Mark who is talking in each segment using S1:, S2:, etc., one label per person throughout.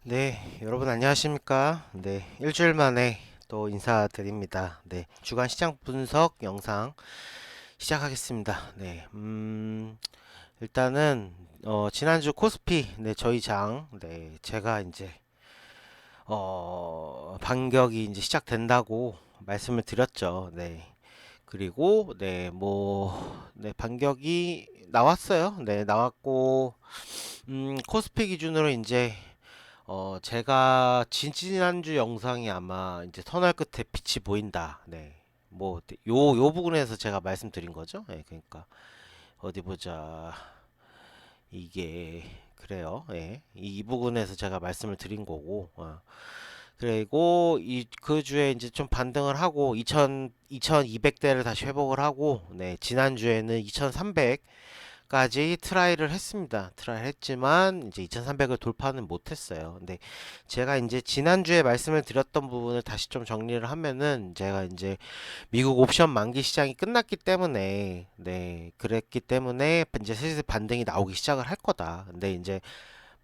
S1: 네, 여러분 안녕하십니까? 네, 일주일 만에 또 인사드립니다. 네, 주간 시장 분석 영상 시작하겠습니다. 네, 일단은 지난주 코스피, 네, 저희 장, 네, 제가 이제 반격이 이제 시작된다고 말씀을 드렸죠. 네, 그리고 네, 반격이 나왔어요. 네, 나왔고, 코스피 기준으로 이제 제가 지난주 영상이 아마 이제 터널 끝에 빛이 보인다. 네. 요 부분에서 제가 말씀드린 거죠. 예, 그러니까, 어디 보자. 이게, 그래요. 예. 이 부분에서 제가 말씀을 드린 거고, 그리고 그 주에 이제 좀 반등을 하고, 2200대를 다시 회복을 하고, 네. 지난주에는 2300, 까지 트라이를 했습니다. 트라이를 했지만 이제 2300을 돌파는 못했어요. 근데 제가 이제 지난주에 말씀을 드렸던 부분을 다시 좀 정리를 하면은 제가 이제 미국 옵션 만기 시장이 끝났기 때문에 그랬기 때문에 이제 슬슬 반등이 나오기 시작을 할 거다. 근데 이제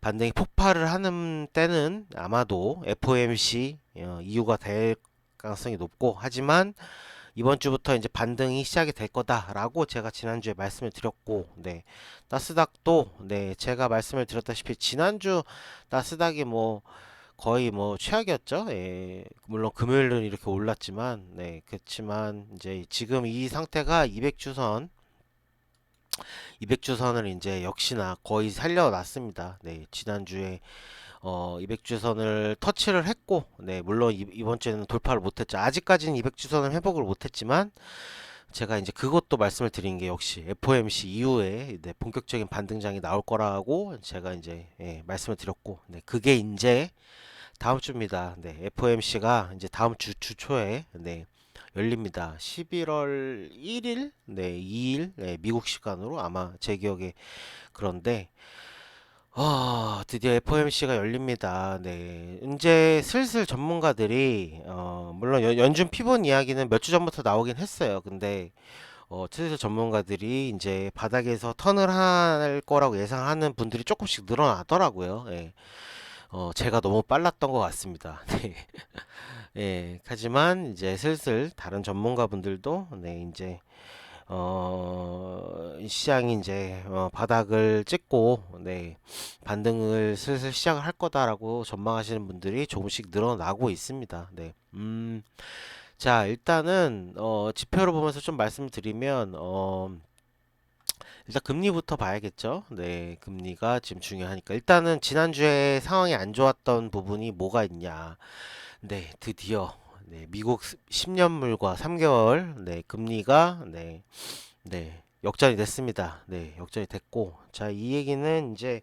S1: 반등이 폭발을 하는 때는 아마도 FOMC 이유가 될 가능성이 높고 하지만 이번 주부터 이제 반등이 시작이 될 거다라고 제가 지난주에 말씀을 드렸고, 네. 나스닥도, 네. 제가 말씀을 드렸다시피 지난주 나스닥이 뭐 거의 뭐 최악이었죠. 예. 물론 금요일은 이렇게 올랐지만, 네. 그렇지만 이제 지금 이 상태가 200주선을 이제 역시나 거의 살려놨습니다. 네. 지난주에 200주선을 터치를 했고, 네, 물론 이번 주에는 돌파를 못했죠. 아직까지는 200주선을 회복을 못했지만, 제가 이제 그것도 말씀을 드린 게 역시 FOMC 이후에 네, 본격적인 반등장이 나올 거라고 제가 이제 말씀을 드렸고, 네, 그게 이제 다음 주입니다. 네, FOMC가 이제 다음 주 초에 네, 열립니다. 11월 1일, 네, 2일, 네, 미국 시간으로 아마 제 기억에 그런데 드디어 FOMC가 열립니다. 네. 이제 슬슬 전문가들이, 물론 연준 피본 이야기는 몇 주 전부터 나오긴 했어요. 근데, 슬슬 전문가들이 이제 바닥에서 턴을 할 거라고 예상하는 분들이 조금씩 늘어나더라고요. 예. 제가 너무 빨랐던 것 같습니다. 네. 예. 하지만 이제 슬슬 다른 전문가분들도, 네, 이제 시장이 이제 바닥을 찍고 네, 반등을 슬슬 시작을 할 거다라고 전망하시는 분들이 조금씩 늘어나고 있습니다. 네. 자, 일단은 지표를 보면서 좀 말씀드리면 일단 금리부터 봐야겠죠. 네, 금리가 지금 중요하니까 일단은 지난주에 상황이 안 좋았던 부분이 뭐가 있냐. 네, 드디어 네, 미국 10년물과 3개월 네, 금리가 역전이 됐습니다. 네, 역전이 됐고, 자, 이 얘기는 이제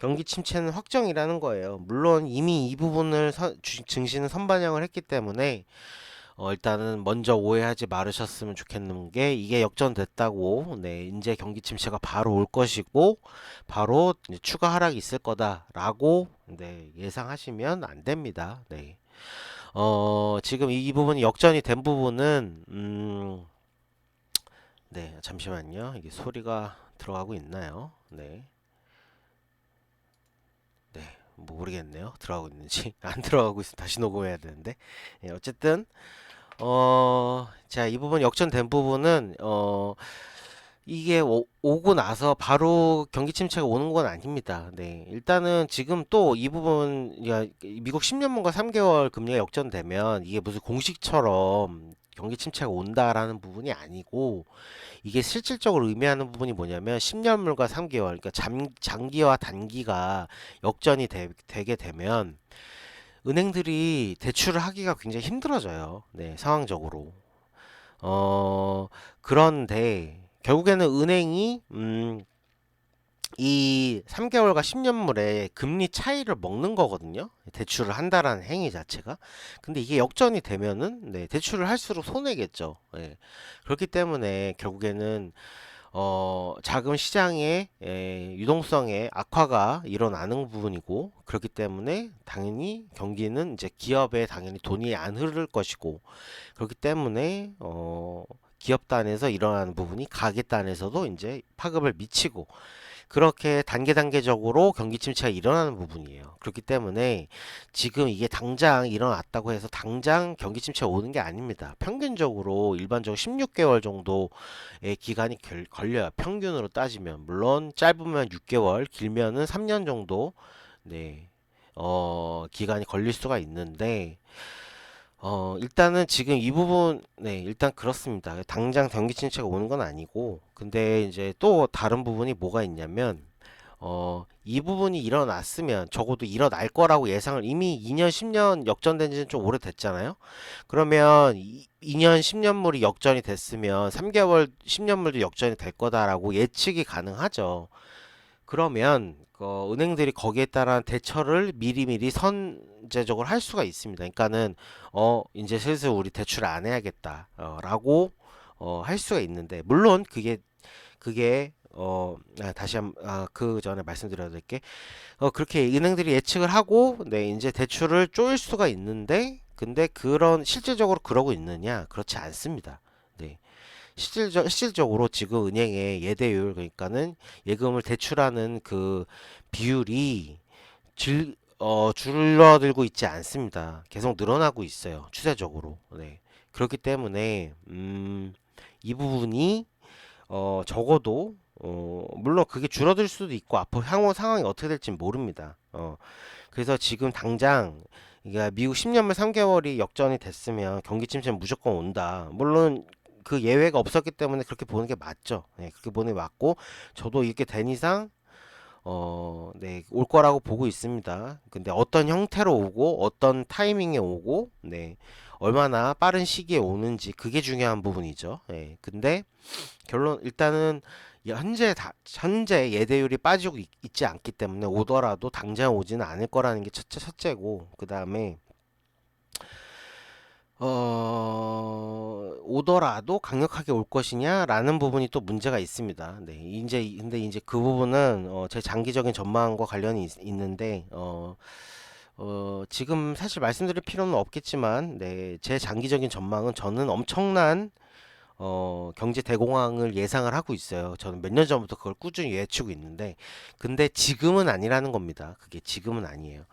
S1: 경기 침체는 확정이라는 거예요. 물론 이미 이 부분을 증시는 선반영을 했기 때문에 일단은 먼저 오해하지 말으셨으면 좋겠는 게 이게 역전됐다고, 네, 이제 경기 침체가 바로 올 것이고 바로 이제 추가 하락이 있을 거다라고 네, 예상하시면 안 됩니다. 네. 지금 이 부분이 역전이 된 부분은 네, 잠시만요. 이게 소리가 들어가고 있나요? 네. 네. 모르겠네요. 들어가고 있는지. 안 들어가고 있으면 다시 녹음해야 되는데. 예, 어쨌든 자, 이 부분 역전된 부분은 이게 오고 나서 바로 경기 침체가 오는 건 아닙니다. 네. 일단은 지금 또 이 부분 미국 10년물과 3개월 금리가 역전되면 이게 무슨 공식처럼 경기 침체가 온다라는 부분이 아니고 이게 실질적으로 의미하는 부분이 뭐냐면 10년물과 3개월, 그러니까 장기와 단기가 역전이 되게 되면 은행들이 대출을 하기가 굉장히 힘들어져요. 네, 상황적으로. 그런데 결국에는 은행이 이 3개월과 10년물의 금리 차이를 먹는 거거든요. 대출을 한다라는 행위 자체가. 근데 이게 역전이 되면은 네, 대출을 할수록 손해겠죠. 예. 그렇기 때문에 결국에는 자금 시장의 유동성의 악화가 일어나는 부분이고 그렇기 때문에 당연히 경기는 이제 기업에 당연히 돈이 안 흐를 것이고 그렇기 때문에 기업 단에서 일어나는 부분이 가계 단에서도 이제 파급을 미치고 그렇게 단계적으로 경기 침체가 일어나는 부분이에요. 그렇기 때문에 지금 이게 당장 일어났다고 해서 당장 경기 침체가 오는 게 아닙니다. 평균적으로 일반적으로 16개월 정도의 기간이 걸려요. 평균으로 따지면. 물론 짧으면 6개월, 길면은 3년 정도 네. 기간이 걸릴 수가 있는데 일단은 지금 이 부분, 네, 일단 그렇습니다. 당장 경기 침체가 오는 건 아니고, 근데 이제 또 다른 부분이 뭐가 있냐면, 이 부분이 일어났으면 적어도 일어날 거라고 예상을 이미 2년, 10년 역전된 지는 좀 오래됐잖아요. 그러면 2년, 10년물이 역전이 됐으면 3개월, 10년물도 역전이 될 거다라고 예측이 가능하죠. 그러면 은행들이 거기에 따른 대처를 미리미리 선제적으로 할 수가 있습니다. 그러니까는 이제 슬슬 우리 대출 안 해야겠다 라고 할 수가 있는데 물론 그게 다시 그 전에 말씀드려야 될 게 그렇게 은행들이 예측을 하고 네 이제 대출을 쪼일 수가 있는데 근데 그런 실질적으로 그러고 있느냐 그렇지 않습니다. 네. 실질적으로 지금 은행의 예대율 그러니까는 예금을 대출하는 그 비율이 줄어들고 있지 않습니다. 계속 늘어나고 있어요. 추세적으로. 네. 그렇기 때문에 이 부분이 적어도 물론 그게 줄어들 수도 있고 앞으로 향후 상황이 어떻게 될지 모릅니다. 그래서 지금 당장 그러니까 미국 10년물 3개월이 역전이 됐으면 경기 침체는 무조건 온다. 물론 그 예외가 없었기 때문에 그렇게 보는 게 맞죠. 네, 그렇게 보는 게 맞고 저도 이렇게 된 이상 네, 올 거라고 보고 있습니다. 근데 어떤 형태로 오고 어떤 타이밍에 오고 네, 얼마나 빠른 시기에 오는지 그게 중요한 부분이죠. 네, 근데 결론 일단은 현재 예대율이 빠지고 있지 않기 때문에 오더라도 당장 오지는 않을 거라는 게 첫째고 그 다음에 오더라도 강력하게 올 것이냐라는 부분이 또 문제가 있습니다. 네, 근데 이제 그 부분은 제 장기적인 전망과 관련이 있는데 지금 사실 말씀드릴 필요는 없겠지만 네, 제 장기적인 전망은 저는 엄청난 경제 대공황을 예상을 하고 있어요. 저는 몇 년 전부터 그걸 꾸준히 예측하고 있는데, 근데 지금은 아니라는 겁니다. 그게 지금은 아니에요.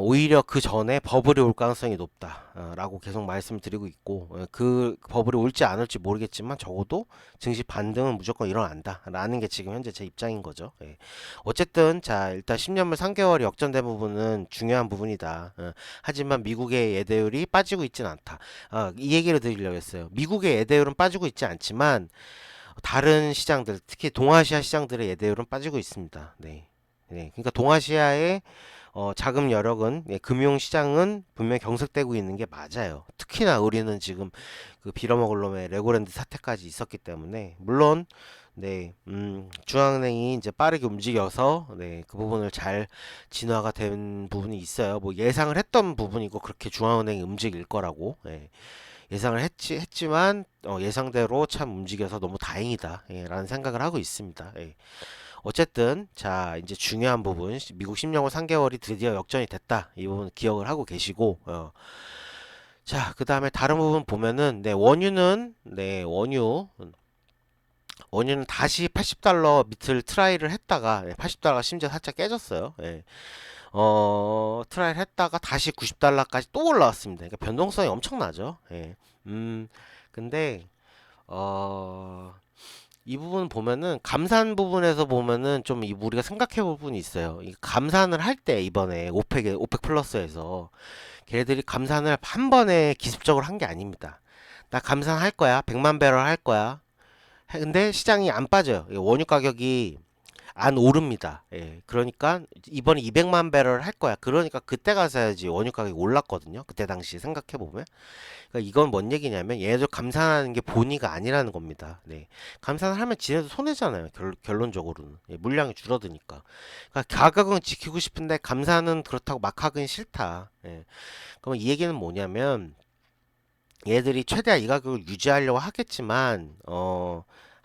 S1: 오히려 그 전에 버블이 올 가능성이 높다라고 계속 말씀을 드리고 있고, 그 버블이 올지 안 올지 모르겠지만 적어도 증시 반등은 무조건 일어난다라는 게 지금 현재 제 입장인 거죠. 예. 어쨌든 자 일단 10년물 3개월이 역전된 부분은 중요한 부분이다. 하지만 미국의 예대율이 빠지고 있진 않다. 이 얘기를 드리려고 했어요. 미국의 예대율은 빠지고 있지 않지만 다른 시장들, 특히 동아시아 시장들의 예대율은 빠지고 있습니다. 네. 네, 그러니까 동아시아의 자금 여력은 금융 시장은 분명히 경색되고 있는 게 맞아요. 특히나 우리는 지금 그 빌어먹을 놈의 레고랜드 사태까지 있었기 때문에 물론 네, 중앙은행이 이제 빠르게 움직여서 네, 그 부분을 잘 진화가 된 부분이 있어요. 뭐 예상을 했던 부분이고 그렇게 중앙은행이 움직일 거라고 예상을 했지만 예상대로 참 움직여서 너무 다행이다 라는 생각을 하고 있습니다. 어쨌든 자 이제 중요한 부분 미국 10년물 3개월이 드디어 역전이 됐다 이 부분 기억을 하고 계시고 자 그 다음에 다른 부분 보면은 네 원유는 다시 80달러 밑을 트라이를 했다가 80달러가 심지어 살짝 깨졌어요. 트라이를 했다가 다시 90달러까지 또 올라왔습니다. 그러니까 변동성이 엄청나죠. 근데 어, 이 부분 보면은 감산 부분에서 보면은 좀 우리가 생각해 볼 부분이 있어요. 이 감산을 할 때 이번에 오펙 플러스에서 걔네들이 감산을 한 번에 기습적으로 한 게 아닙니다. 나 감산할 거야. 100만 배럴 할 거야. 근데 시장이 안 빠져요. 원유 가격이 안 오릅니다. 예, 그러니까 이번에 200만 배럴 할 거야. 그러니까 그때 가서야지 원유 가격이 올랐거든요. 그때 당시 생각해 보면. 그러니까 이건 뭔 얘기냐면 얘네들 감산하는 게 본의가 아니라는 겁니다. 네. 감산을 하면 지네도 손해잖아요. 결론적으로는. 예, 물량이 줄어드니까. 그러니까 가격은 지키고 싶은데 감산은 그렇다고 막 하긴 싫다. 예. 그럼 이 얘기는 뭐냐면 얘들이 최대한 이 가격을 유지하려고 하겠지만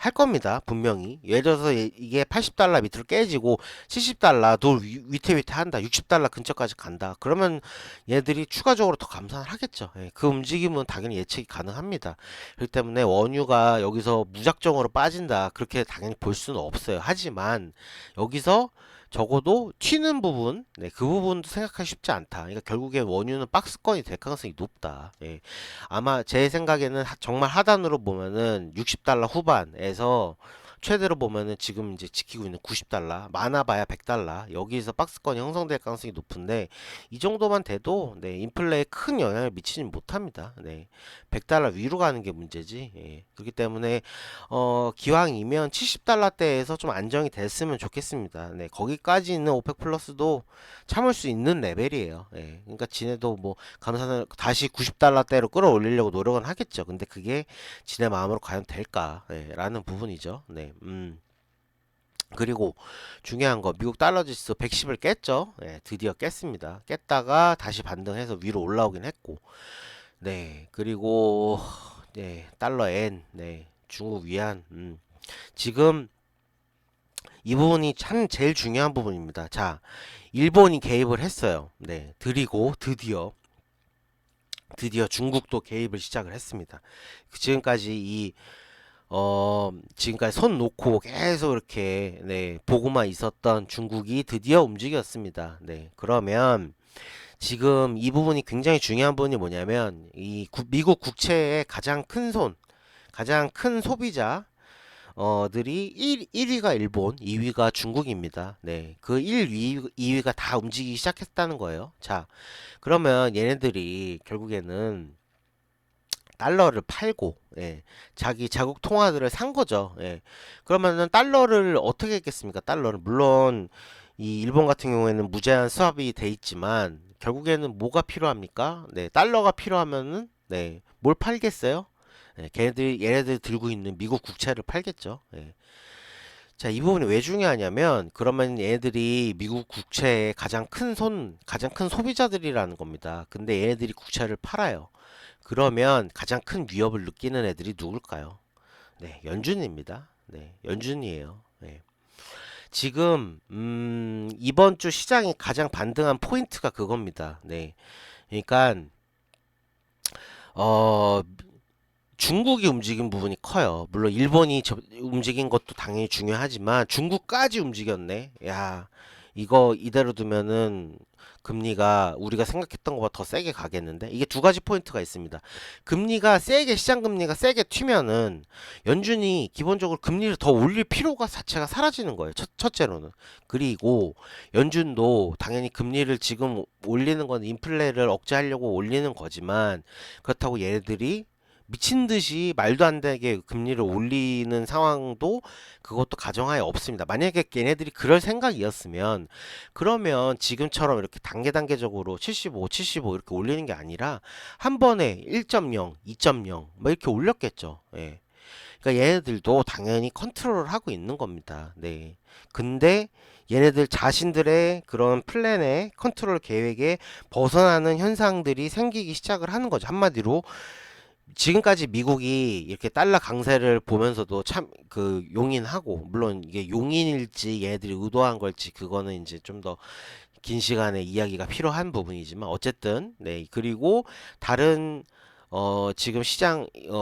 S1: 할 겁니다. 분명히. 예를 들어서 이게 80달러 밑으로 깨지고 70달러도 위태위태한다. 60달러 근처까지 간다. 그러면 얘들이 추가적으로 더 감산을 하겠죠. 예, 그 움직임은 당연히 예측이 가능합니다. 그렇기 때문에 원유가 여기서 무작정으로 빠진다. 그렇게 당연히 볼 수는 없어요. 하지만 여기서 적어도 튀는 부분, 네, 그 부분도 생각하기 쉽지 않다. 그러니까 결국에 원유는 박스권이 될 가능성이 높다. 예. 아마 제 생각에는 정말 하단으로 보면은 60달러 후반에서 최대로 보면은 지금 이제 지키고 있는 90달러, 많아봐야 100달러, 여기에서 박스권이 형성될 가능성이 높은데, 이 정도만 돼도, 네, 인플레에 큰 영향을 미치진 못합니다. 네, 100달러 위로 가는 게 문제지. 예. 그렇기 때문에, 기왕이면 70달러대에서 좀 안정이 됐으면 좋겠습니다. 네, 거기까지 있는 오펙 플러스도 참을 수 있는 레벨이에요. 예. 그러니까 지네도 뭐, 감산을 다시 90달러대로 끌어올리려고 노력은 하겠죠. 근데 그게 지네 마음으로 과연 될까? 예, 라는 부분이죠. 네, 그리고 중요한 거 미국 달러 지수 110을 깼죠. 예, 드디어 깼습니다. 깼다가 다시 반등해서 위로 올라오긴 했고, 네, 그리고 네, 달러 엔, 네, 중국 위안, 지금 이 부분이 참 제일 중요한 부분입니다. 자, 일본이 개입을 했어요. 네, 그리고 드디어 중국도 개입을 시작을 했습니다. 지금까지 지금까지 손 놓고 계속 이렇게, 네, 보고만 있었던 중국이 드디어 움직였습니다. 네, 그러면 지금 이 부분이 굉장히 중요한 부분이 뭐냐면, 미국 국채의 가장 큰 소비자, 들이 1위가 일본, 2위가 중국입니다. 네, 그 1, 2위가 다 움직이기 시작했다는 거예요. 자, 그러면 얘네들이 결국에는 달러를 팔고, 예, 자기 자국 통화들을 산 거죠. 예. 그러면은 달러를 어떻게 했겠습니까? 달러를 물론 이 일본 같은 경우에는 무제한 수합이 돼 있지만 결국에는 뭐가 필요합니까? 네, 달러가 필요하면은, 네, 뭘 팔겠어요? 예, 얘네들 들고 있는 미국 국채를 팔겠죠. 예. 자, 이 부분이 왜 중요하냐면, 그러면 얘네들이 미국 국채의 가장 큰 소비자들이라는 겁니다. 근데 얘네들이 국채를 팔아요. 그러면 가장 큰 위협을 느끼는 애들이 누굴까요? 네, 연준입니다. 네, 연준이에요. 네. 지금 이번 주 시장이 가장 반등한 포인트가 그겁니다. 네. 그러니까 어 중국이 움직인 부분이 커요. 물론 일본이 움직인 것도 당연히 중요하지만 중국까지 움직였네. 야, 이거 이대로 두면은 금리가 우리가 생각했던 것보다 더 세게 가겠는데? 이게 두 가지 포인트가 있습니다. 시장 금리가 세게 튀면은 연준이 기본적으로 금리를 더 올릴 필요가 자체가 사라지는 거예요. 첫째로는. 그리고 연준도 당연히 금리를 지금 올리는 건 인플레를 억제하려고 올리는 거지만, 그렇다고 얘네들이 미친 듯이 말도 안 되게 금리를 올리는 상황도 그것도 가정하에 없습니다. 만약에 걔네들이 그럴 생각이었으면, 그러면 지금처럼 이렇게 단계적으로 75 이렇게 올리는 게 아니라 한 번에 1.0, 2.0 뭐 이렇게 올렸겠죠. 예. 그러니까 얘네들도 당연히 컨트롤을 하고 있는 겁니다. 네. 근데 얘네들 자신들의 그런 플랜의 컨트롤 계획에 벗어나는 현상들이 생기기 시작을 하는 거죠. 한마디로 지금까지 미국이 이렇게 달러 강세를 보면서도 참 그 용인하고, 물론 이게 용인일지 얘네들이 의도한 걸지 그거는 이제 좀 더 긴 시간의 이야기가 필요한 부분이지만 어쨌든, 네, 그리고 다른 지금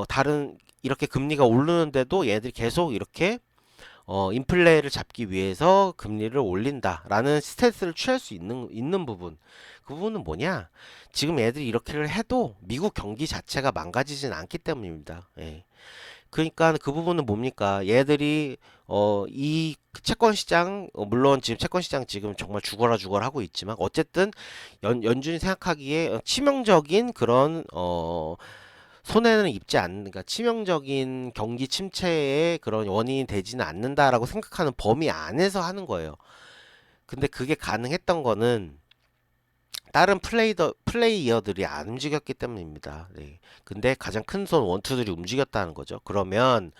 S1: 다른 이렇게 금리가 오르는데도 얘들이 계속 이렇게 인플레를 잡기 위해서 금리를 올린다라는 스탠스를 취할 수 있는 부분. 그 부분은 뭐냐? 지금 애들이 이렇게를 해도 미국 경기 자체가 망가지진 않기 때문입니다. 예. 그러니까 그 부분은 뭡니까? 얘들이 이 채권 시장, 물론 지금 채권 시장 지금 정말 죽어라 하고 있지만 어쨌든 연준이 생각하기에 치명적인 그런 손해는 입지 않는, 그러니까 치명적인 경기 침체의 그런 원인이 되지는 않는다라고 생각하는 범위 안에서 하는 거예요. 근데 그게 가능했던 거는 다른 플레이어들이 안 움직였기 때문입니다. 네. 근데 가장 큰 손 원투들이 움직였다는 거죠. 그러면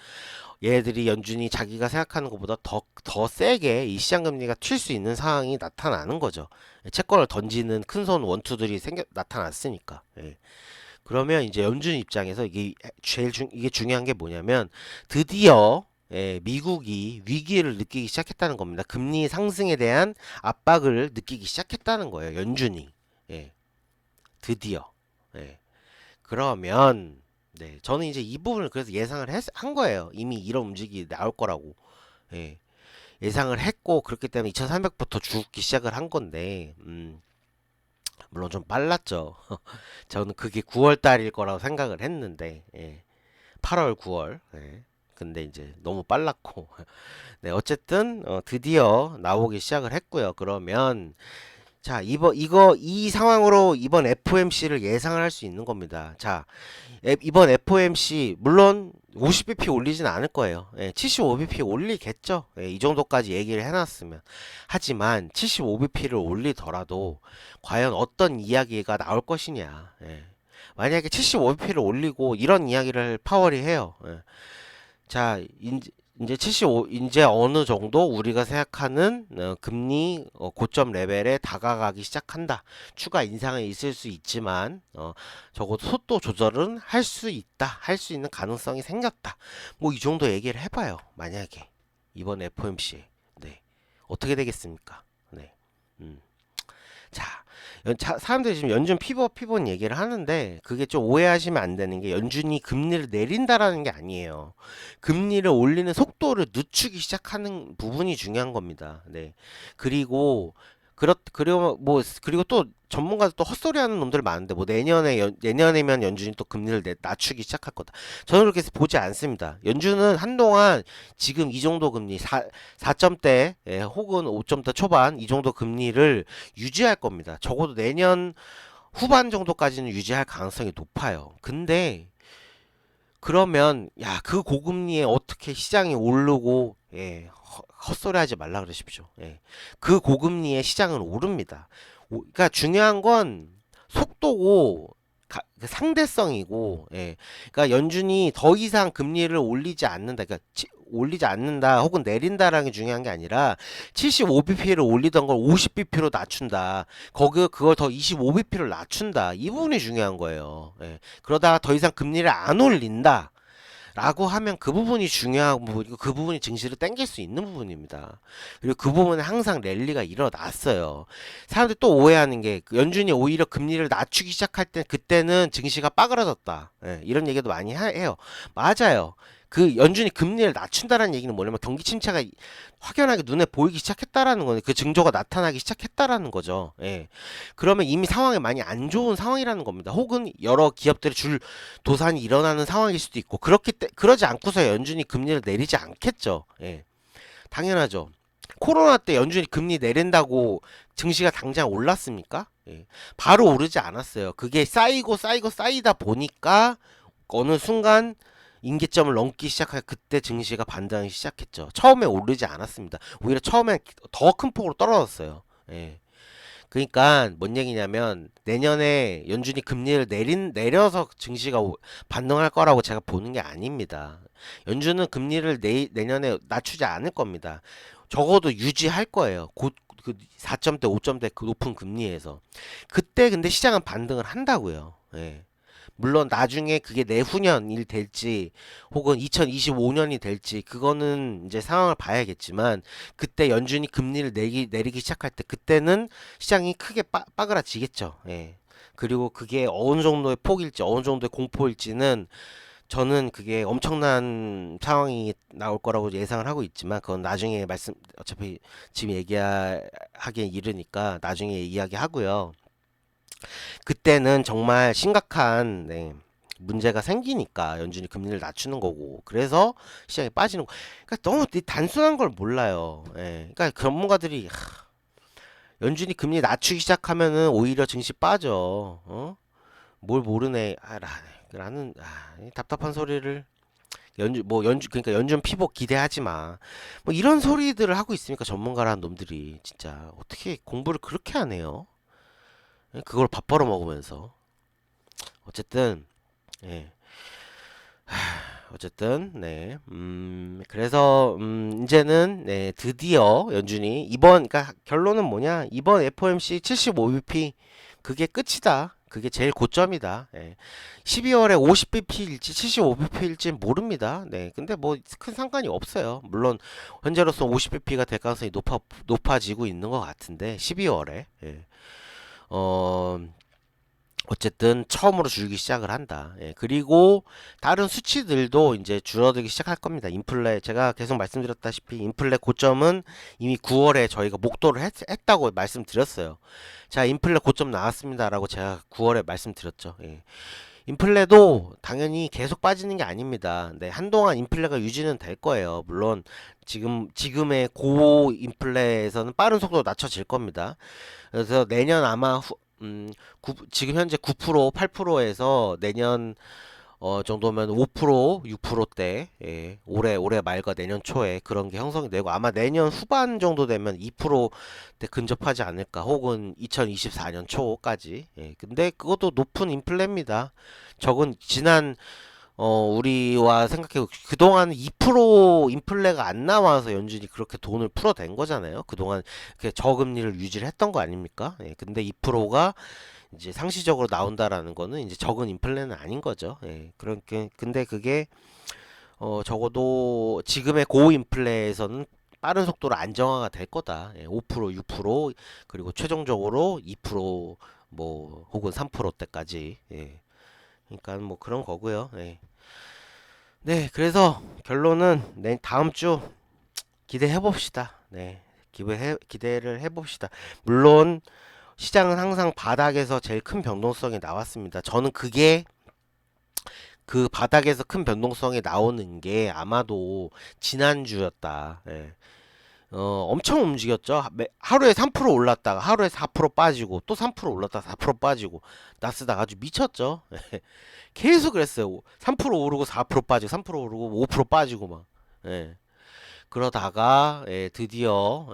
S1: 얘들이 연준이 자기가 생각하는 것보다 더 세게 이 시장 금리가 튈 수 있는 상황이 나타나는 거죠. 채권을 던지는 큰 손 원투들이 나타났으니까. 예. 그러면 이제 연준 입장에서 이게 중요한 게 뭐냐면, 드디어 미국이 위기를 느끼기 시작했다는 겁니다. 금리 상승에 대한 압박을 느끼기 시작했다는 거예요. 연준이. 예, 드디어. 예. 그러면 저는 이제 이 부분을 그래서 예상을 한 거예요. 이미 이런 움직임이 나올 거라고. 예. 예상을 했고 그렇기 때문에 2300부터 죽기 시작을 한 건데 물론 좀 빨랐죠. 저는 그게 9월 달일 거라고 생각을 했는데 8월 9월 근데 이제 너무 빨랐고 네 어쨌든 드디어 나오기 시작을 했고요. 그러면 자 이 상황으로 이번 FOMC를 예상을 할 수 있는 겁니다. 자 이번 FOMC 물론 50bp 올리진 않을 거예요. 75bp 올리겠죠. 이 정도까지 얘기를 해놨으면. 하지만 75bp를 올리더라도 과연 어떤 이야기가 나올 것이냐. 만약에 75bp를 올리고 이런 이야기를 파월이 해요. 자, 이제 75, 이제 어느 정도 우리가 생각하는 금리 고점 레벨에 다가가기 시작한다. 추가 인상은 있을 수 있지만 적어도 속도 조절은 할 수 있다. 할 수 있는 가능성이 생겼다. 뭐 이 정도 얘기를 해봐요. 만약에 이번 FOMC 네 어떻게 되겠습니까? 네. 자, 사람들이 지금 연준 피벗 얘기를 하는데 그게 좀 오해하시면 안 되는 게 연준이 금리를 내린다라는 게 아니에요. 금리를 올리는 속도를 늦추기 시작하는 부분이 중요한 겁니다. 네. 그리고 그리고 또 전문가들 또 헛소리하는 놈들 많은데 뭐 내년에면 연준이 또 금리를 낮추기 시작할 거다. 저는 그렇게 보지 않습니다. 연준은 한동안 지금 이 정도 금리 4점대 혹은 5점대 초반 이 정도 금리를 유지할 겁니다. 적어도 내년 후반 정도까지는 유지할 가능성이 높아요. 근데 그러면 야 그 고금리에 어떻게 시장이 오르고 헛소리 하지 말라 그러십시오. 그 고금리에 시장은 오릅니다. 그러니까 중요한 건 속도고 그 상대성이고 그러니까 연준이 더 이상 금리를 올리지 않는다. 그러니까 올리지 않는다 혹은 내린다라는 게 중요한 게 아니라 75bp를 올리던 걸 50bp로 낮춘다. 그걸 더 25bp를 낮춘다. 이 부분이 중요한 거예요. 그러다가 더 이상 금리를 안 올린다. 라고 하면 그 부분이 중요한 부분이고 그 부분이 증시를 땡길 수 있는 부분입니다. 그리고 그 부분에 항상 랠리가 일어났어요. 사람들이 또 오해하는 게 연준이 오히려 금리를 낮추기 시작할 때 그때는 증시가 빠그라졌다. 이런 얘기도 많이 해요. 맞아요. 그 연준이 금리를 낮춘다라는 얘기는 뭐냐면 경기 침체가 확연하게 눈에 보이기 시작했다라는 거는 그 증조가 나타나기 시작했다라는 거죠. 그러면 이미 상황이 많이 안 좋은 상황이라는 겁니다. 혹은 여러 기업들의 줄 도산이 일어나는 상황일 수도 있고 그러지 않고서 연준이 금리를 내리지 않겠죠. 당연하죠. 코로나 때 연준이 금리 내린다고 증시가 당장 올랐습니까? 바로 오르지 않았어요. 그게 쌓이다 보니까 어느 순간 임계점을 넘기 시작할 그때 증시가 반등하기 시작했죠. 처음에 오르지 않았습니다. 오히려 처음에 더 큰 폭으로 떨어졌어요. 그러니까 뭔 얘기냐면 내년에 연준이 금리를 내려서 증시가 반등할 거라고 제가 보는 게 아닙니다. 연준은 금리를 내년에 낮추지 않을 겁니다. 적어도 유지할 거예요. 곧 그 4점대, 5점대 그 높은 금리에서. 그때 근데 시장은 반등을 한다고요. 물론 나중에 그게 내후년일 될지 혹은 2025년이 될지 그거는 이제 상황을 봐야겠지만 그때 연준이 금리를 내리기 시작할 때 그때는 시장이 크게 빠그라지겠죠. 그리고 그게 어느 정도의 폭일지 어느 정도의 공포일지는 저는 그게 엄청난 상황이 나올 거라고 예상을 하고 있지만 그건 나중에 어차피 지금 얘기하기엔 이르니까 나중에 이야기하고요. 그때는 정말 심각한 문제가 생기니까 연준이 금리를 낮추는 거고 그래서 시장이 빠지는 거. 그러니까 너무 단순한 걸 몰라요. 그러니까 전문가들이 연준이 금리 낮추기 시작하면은 오히려 증시 빠져. 뭘 모르네. 나는 답답한 소리를 그러니까 연준 피복 기대하지 마. 뭐 이런 소리들을 하고 있으니까 전문가라는 놈들이 진짜 어떻게 공부를 그렇게 하네요. 그걸 밥 벌어 먹으면서 어쨌든 예. 어쨌든 그래서 이제는 드디어 연준이 그러니까 결론은 뭐냐 이번 FOMC 75bp 그게 끝이다. 그게 제일 고점이다. 예. 12월에 50bp일지 75bp일지 모릅니다. 네. 근데 뭐 큰 상관이 없어요. 물론 현재로서 50bp가 될 가능성이 높아지고 있는 것 같은데 12월에 어 어쨌든 처음으로 줄기 시작을 한다. 예, 그리고 다른 수치들도 이제 줄어들기 시작할 겁니다. 인플레 제가 계속 말씀드렸다시피 인플레 고점은 이미 9월에 저희가 목도를 했다고 말씀드렸어요. 자, 인플레 고점 나왔습니다라고 제가 9월에 말씀드렸죠. 예. 인플레도 당연히 계속 빠지는 게 아닙니다. 네, 한동안 인플레가 유지는 될 거예요. 물론 지금의 고 인플레에서는 빠른 속도로 낮춰질 겁니다. 그래서 내년 아마 지금 현재 9%, 8%에서 내년 정도면 5%, 6%대 올해 말과 내년 초에 그런 게 형성이 되고 아마 내년 후반 정도 되면 2%대 근접하지 않을까 혹은 2024년 초까지 근데 그것도 높은 인플레입니다. 적은 지난 우리와 생각해 그동안 2% 인플레가 안 나와서 연준이 그렇게 돈을 풀어댄 거잖아요. 그동안 이렇게 저금리를 유지를 했던 거 아닙니까? 근데 2%가 이제 상시적으로 나온다라는 거는 이제 적은 인플레는 아닌 거죠. 그렇게 근데 그게 적어도 지금의 고인플레에서는 빠른 속도로 안정화가 될 거다. 5%, 6% 그리고 최종적으로 2%뭐 혹은 3%대까지. 그러니까 뭐 그런 거고요. 네, 그래서 결론은 다음 주 기대해 봅시다. 네, 기대를 해봅시다. 물론 시장은 항상 바닥에서 제일 큰 변동성이 나왔습니다. 저는 그게 그 바닥에서 큰 변동성이 나오는 게 아마도 지난주였다. 엄청 움직였죠. 하루에 3% 올랐다가 하루에 4% 빠지고 또 3% 올랐다가 4% 빠지고 나스닥 아주 미쳤죠. 계속 그랬어요. 3% 오르고 4% 빠지고 3% 오르고 5% 빠지고 막. 그러다가 드디어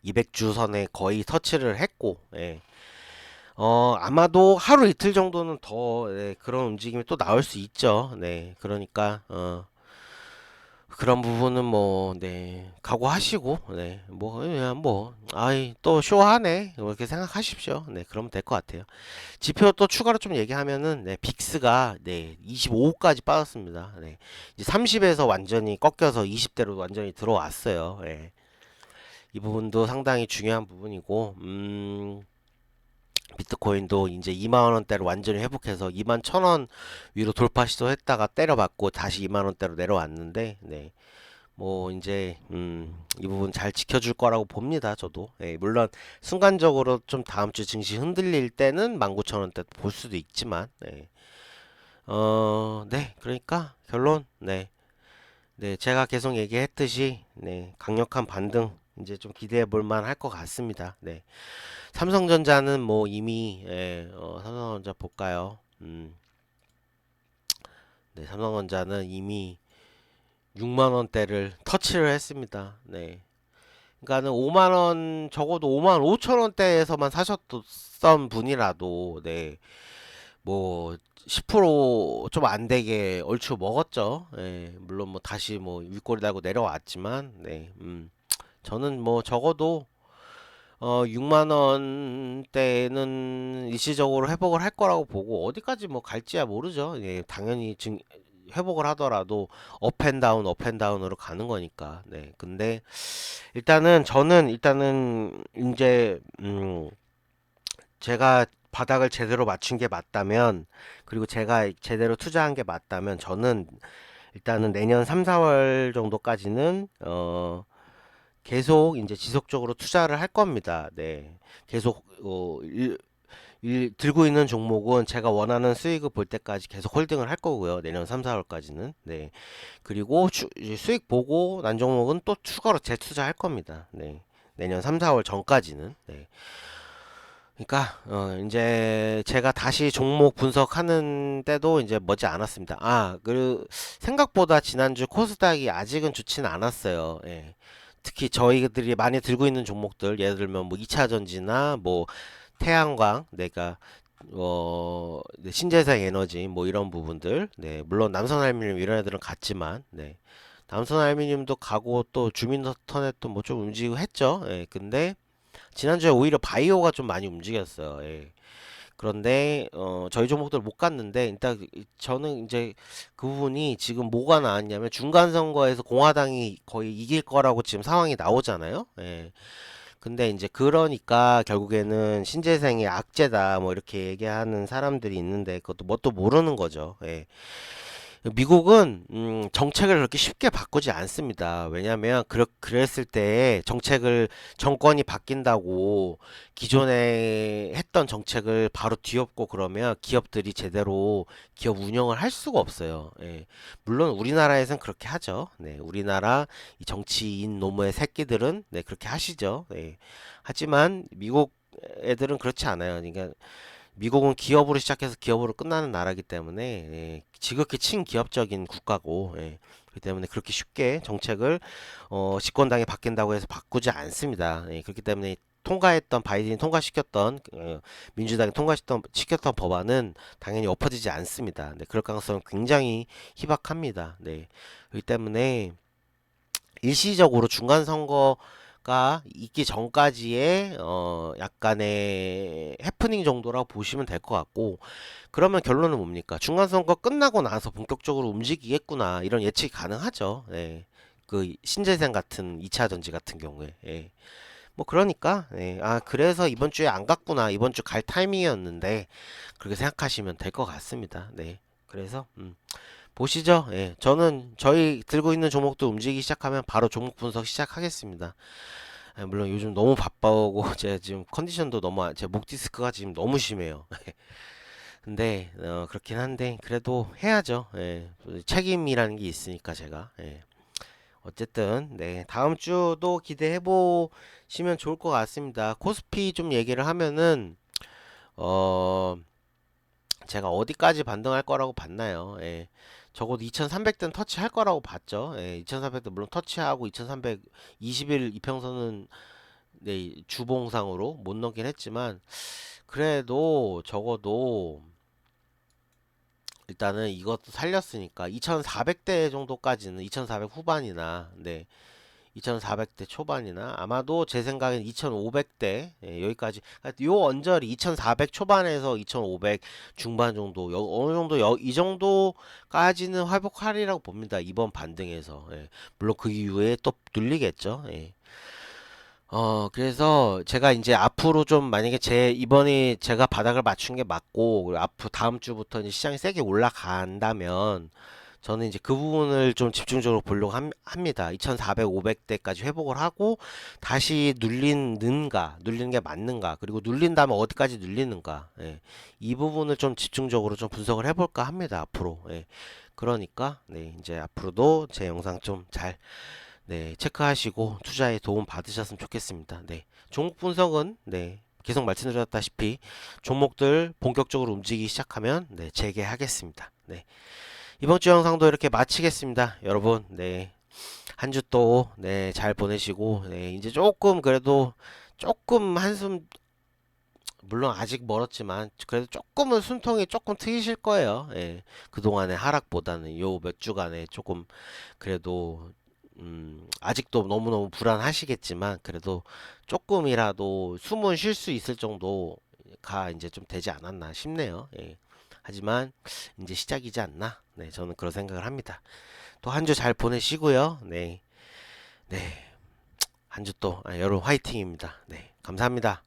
S1: 200주 선에 거의 터치를 했고 아마도 하루 이틀 정도는 더 그런 움직임이 또 나올 수 있죠. 네, 그러니까 그런 부분은 뭐 각오하시고 뭐 그냥 뭐 아이 또 쇼하네 이렇게 생각하십시오. 그러면 될 것 같아요. 지표 또 추가로 좀 얘기하면은 빅스가 25까지 빠졌습니다. 이제 30에서 완전히 꺾여서 20대로 완전히 들어왔어요. 이 부분도 상당히 중요한 부분이고 비트코인도 이제 2만원대로 완전히 회복해서 2만 1,000원 위로 돌파 시도했다가 때려받고 다시 2만원대로 내려왔는데 뭐 이제 이 부분 잘 지켜줄 거라고 봅니다. 저도 물론 순간적으로 좀 다음 주 증시 흔들릴 때는 19,000원대 볼 수도 있지만 그러니까 결론 제가 계속 얘기했듯이 강력한 반등 이제 좀 기대해 볼 만할 것 같습니다. 삼성전자는 뭐 이미 삼성전자 볼까요? 삼성전자는 이미 6만 원대를 터치를 했습니다. 그러니까는 5만 원 적어도 5만 5천 원대에서만 사셨던 분이라도 뭐 10%좀 안 되게 얼추 먹었죠. 물론 뭐 다시 뭐 윗꼬리 달고 내려왔지만 저는 뭐 적어도 6만 원대는 일시적으로 회복을 할 거라고 보고 어디까지 뭐 갈지야 모르죠. 당연히 회복을 하더라도 업앤다운 업앤다운으로 가는 거니까. 근데 저는 일단은 이제 제가 바닥을 제대로 맞춘 게 맞다면 그리고 제가 제대로 투자한 게 맞다면 저는 일단은 내년 3, 4월 정도까지는 계속 이제 지속적으로 투자를 할 겁니다. 계속 들고 있는 종목은 제가 원하는 수익을 볼 때까지 계속 홀딩을 할 거고요. 내년 3, 4월까지는. 그리고 이제 수익 보고 난 종목은 또 추가로 재투자할 겁니다. 내년 3, 4월 전까지는. 그러니까 이제 제가 다시 종목 분석하는 때도 이제 머지 않았습니다. 그 생각보다 지난주 코스닥이 아직은 좋지는 않았어요. 특히 저희들이 많이 들고 있는 종목들 예를 들면 뭐 2차 전지나 뭐 태양광 신재생 에너지 뭐 이런 부분들 물론 남선알루미늄 이런 애들은 갔지만 남선알루미늄도 가고 또 주민터넷도 뭐 좀 움직이고 했죠. 근데 지난주에 오히려 바이오가 좀 많이 움직였어요. 예. 그런데 저희 종목들 못 갔는데 일단 저는 이제 그 부분이 지금 뭐가 나왔냐면 중간 선거에서 공화당이 거의 이길 거라고 지금 상황이 나오잖아요. 예. 근데 이제 그러니까 결국에는 신재생의 악재다 뭐 이렇게 얘기하는 사람들이 있는데 그것도 뭣도 모르는 거죠. 예. 미국은 정책을 그렇게 쉽게 바꾸지 않습니다. 왜냐하면 그랬을 때 정책을 정권이 바뀐다고 기존에 했던 정책을 바로 뒤엎고 그러면 기업들이 제대로 기업 운영을 할 수가 없어요. 예. 물론 우리나라에선 그렇게 하죠. 네, 우리나라 이 정치인 노무의 새끼들은 네, 그렇게 하시죠. 네. 하지만 미국 애들은 그렇지 않아요. 그러니까 미국은 기업으로 시작해서 기업으로 끝나는 나라이기 때문에 예, 지극히 친기업적인 국가고 예, 그렇기 때문에 그렇게 쉽게 정책을 집권당이 바뀐다고 해서 바꾸지 않습니다. 예, 그렇기 때문에 통과했던 바이든이 통과시켰던 민주당이 통과시켰던 법안은 당연히 엎어지지 않습니다. 네, 그럴 가능성은 굉장히 희박합니다. 네, 그렇기 때문에 일시적으로 중간 선거가 있기 전까지의 약간의 해프닝 정도라고 보시면 될 것 같고 그러면 결론은 뭡니까? 중간 선거 끝나고 나서 본격적으로 움직이겠구나 이런 예측이 가능하죠. 예. 그 신재생 같은 2차 전지 같은 경우에 예. 뭐 그러니까 예. 아 그래서 이번 주에 안 갔구나 이번 주 갈 타이밍이었는데 그렇게 생각하시면 될 것 같습니다. 네. 그래서 보시죠. 예. 저는 저희 들고 있는 종목도 움직이기 시작하면 바로 종목 분석 시작하겠습니다. 예, 물론 요즘 너무 바빠오고 제 지금 컨디션도 너무 제 목 디스크가 지금 너무 심해요. 근데 그렇긴 한데 그래도 해야죠. 예. 책임이라는 게 있으니까 제가 예. 어쨌든 네 다음 주도 기대해 보시면 좋을 것 같습니다. 코스피 좀 얘기를 하면은 어 제가 어디까지 반등할 거라고 봤나요? 예. 적어도 2300대는 터치할 거라고 봤죠. 예. 2300대 물론 터치하고 2320일 이평선은 네, 주봉상으로 못 넘긴 했지만 그래도 적어도 일단은 이것도 살렸으니까 2400대 정도까지는 2400 후반이나 네 2400대 초반이나 아마도 제 생각엔 2500대 예, 여기까지 요 언저리 2400 초반에서 2500 중반 정도 어느 정도 이 정도까지는 회복하리라고 봅니다. 이번 반등에서 물론 그 이후에 또 눌리겠죠. 그래서 제가 이제 앞으로 좀 만약에 이번에 제가 바닥을 맞춘 게 맞고, 그리고 앞으로 다음 주부터 이제 시장이 세게 올라간다면, 저는 이제 그 부분을 좀 집중적으로 보려고 합니다. 2400, 500대까지 회복을 하고, 다시 눌리는 게 맞는가, 그리고 눌린다면 어디까지 눌리는가, 예. 이 부분을 좀 집중적으로 좀 분석을 해볼까 합니다, 앞으로. 예. 그러니까, 네, 이제 앞으로도 제 영상 좀잘 네, 체크하시고 투자에 도움 받으셨으면 좋겠습니다. 네, 종목 분석은 네, 계속 말씀드렸다시피 종목들 본격적으로 움직이기 시작하면 네, 재개하겠습니다. 네, 이번 주 영상도 이렇게 마치겠습니다. 여러분, 네, 한 주 또 네, 잘 보내시고 네, 이제 조금 그래도 조금 한숨 물론 아직 멀었지만 그래도 조금은 숨통이 조금 트이실 거예요. 예, 그동안의 하락보다는 요 몇 주간에 조금 그래도 아직도 너무너무 불안하시겠지만 그래도 조금이라도 숨은 쉴 수 있을 정도가 이제 좀 되지 않았나 싶네요. 예. 하지만 이제 시작이지 않나? 네, 저는 그런 생각을 합니다. 또 한 주 잘 보내시고요. 네, 네, 한 주 또 여러분 화이팅입니다. 네, 감사합니다.